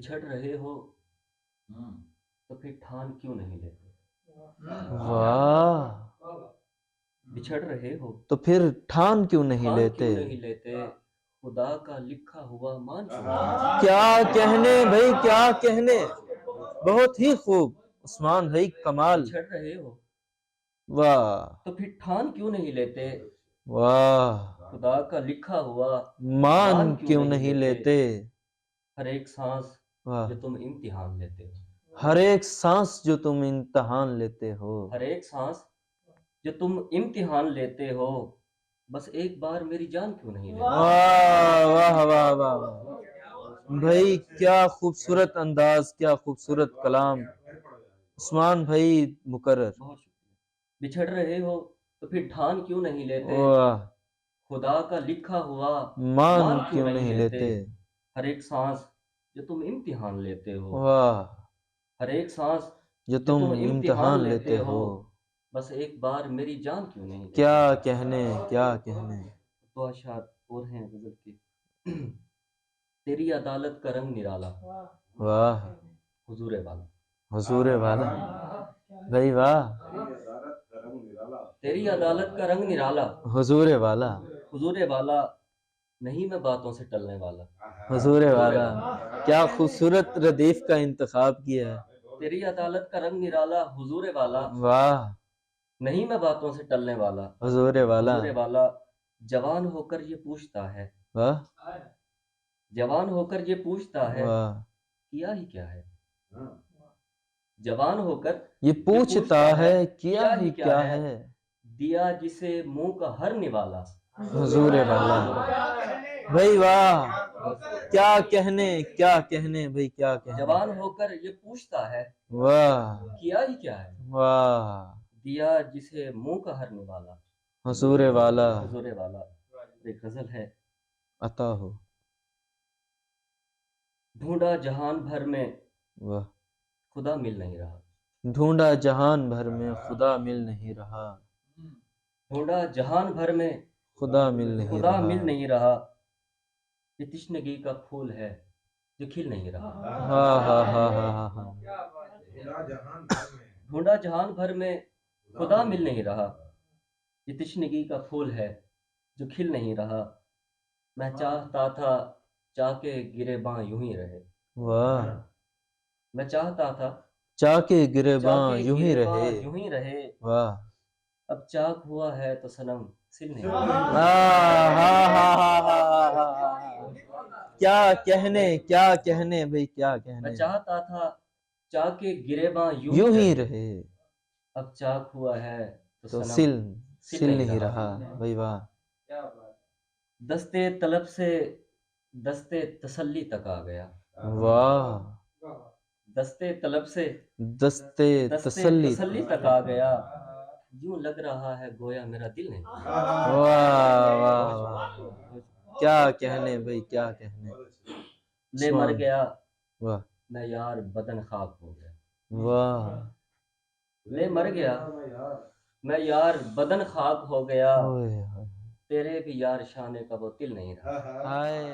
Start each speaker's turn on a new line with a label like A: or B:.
A: بچھڑ رہے ہو تو پھر ٹھان کیوں نہیں لیتے؟
B: واہ،
A: بچھڑ رہے ہو
B: تو پھر ٹھان کیوں نہیں
A: ٹھان
B: لیتے؟
A: کیوں نہیں لیتے؟ خدا کا لکھا ہوا مان کیوں نہیں لیتے؟
B: کیا کہنے بھائی، کیا کہنے، بہت ہی خوب عثمان بھائی، کمال.
A: بچھڑ رہے ہو
B: واہ
A: تو پھر ٹھان کیوں نہیں لیتے؟
B: واہ،
A: خدا کا لکھا ہوا
B: مان کیوں نہیں لیتے؟
A: ہر ایک سانس
B: واہ،
A: جو تم امتحان لیتے ہو،
B: ہر ایک سانس جو تم امتحان لیتے ہو،
A: ہر ایک سانس جو تم امتحان لیتے ہو، بس ایک بار میری جان کیوں نہیں لیتے؟
B: واہ واہ واہ واہ بھائی، کیا خوبصورت انداز، کیا خوبصورت کلام. عثمان بھائی مقرر.
A: بہت شکریہ. بچھڑ رہے ہو تو پھر ٹھان کیوں نہیں لیتے؟
B: واہ،
A: خدا کا لکھا ہوا
B: مان
A: کیوں
B: کیوں
A: نہیں
B: نہیں لیتے؟
A: ہر ایک سانس جو تم امتحان لیتے ہو،
B: واہ،
A: ہر ایک سانس
B: جو
A: جو
B: تم
A: تم
B: امتحان
A: امتحان
B: لیتے ہو.
A: بس ایک بار میری جان کیوں نہیں لیتے؟
B: کیا کہنے، کیا کہنے.
A: دو اشعار اور ہیں غزل کے. تیری عدالت کا رنگ نرالا،
B: واہ،
A: حضور والا.
B: حضور والا بھائی، واہ،
A: تیری عدالت کا رنگ نرالا،
B: حضور والا،
A: حضور والا. نہیں میں باتوں سے ٹلنے والا.
B: حضور والا. کیا خوبصورت ردیف کا انتخاب کیا ہے.
A: تیری عدالت کا رنگ نرالا، حضور والا.
B: واہ،
A: نہیں میں باتوں سے ٹلنے والا.
B: حضور والا.
A: حضور والا. جوان ہو کر یہ پوچھتا ہے،
B: واہ،
A: جوان ہو کر یہ پوچھتا ہے،
B: واہ،
A: کیا ہی کیا ہے. جوان ہو کر
B: یہ پوچھتا ہے کیا ہی کیا ہے.
A: دیا جسے منہ کا ہر نوالا.
B: حضور والا بھائی، واہ، کیا کہنے، کیا کہنے بھائی، کیا کہنے.
A: جوان ہو کر یہ پوچھتا ہے،
B: واہ،
A: کیا ہی کیا ہے.
B: واہ،
A: دیا جسے منہ کا ہر نوالا.
B: حضور والا.
A: حضور والا. ایک غزل ہے.
B: عطا ہو.
A: ڈھونڈا جہان بھر میں
B: واہ،
A: خدا مل نہیں رہا.
B: ڈھونڈا جہان بھر میں خدا مل نہیں رہا.
A: ڈھونڈا جہان بھر میں
B: خدا مل نہیں
A: خدا
B: رہا.
A: مل نہیں رہا. یہ تشنگی کا پھول ہے جو کھل نہیں رہا.
B: ہاں ہاں ہاں ہاں ہاں ہاں.
A: ڈھونڈا جہان بھر میں خدا مل نہیں رہا. یہ تشنگی کا پھول ہے جو کھل نہیں رہا. میں چاہتا تھا چاہ کے گرے باں یوں ہی رہے.
B: واہ،
A: میں چاہتا تھا
B: چاہ کے گرے
A: چاہ
B: باں
A: کے
B: یوں ہی
A: گرے باں
B: رہے.
A: یوں ہی رہے.
B: واہ،
A: اب چاک ہوا ہے تو صنم سل نہیں رہا.
B: ہاں ہاں ہاں ہاں ہاں ہاں ہاں. کیا کہنے، کیا کہنے بھائی، کیا
A: میں
B: کہنے.
A: چاہتا تھا چاہ کے گرے باں
B: یوں ہی رہے.
A: اب چاک ہوا ہے
B: تو
A: صنم
B: سل نہیں رہا. بھائی واہ.
A: دستے طلب سے دستے تسلی تک آ گیا.
B: واہ،
A: دستے طلب سے
B: دستے تسلی.
A: تسلی تک آ گیا. یوں لگ رہا ہے گویا میرا دل نہیں.
B: واہ واہ واہ، کیا کہنے بھائی، کیا کہنے.
A: لے مر گیا
B: واہ،
A: میں یار بدن خاک ہو گیا.
B: واہ،
A: لے مر گیا میں یار بدن خاک ہو گیا.
B: اوئے ہوئے.
A: تیرے بھی یار شانے کا وہ دل نہیں رہا.
B: ہائے.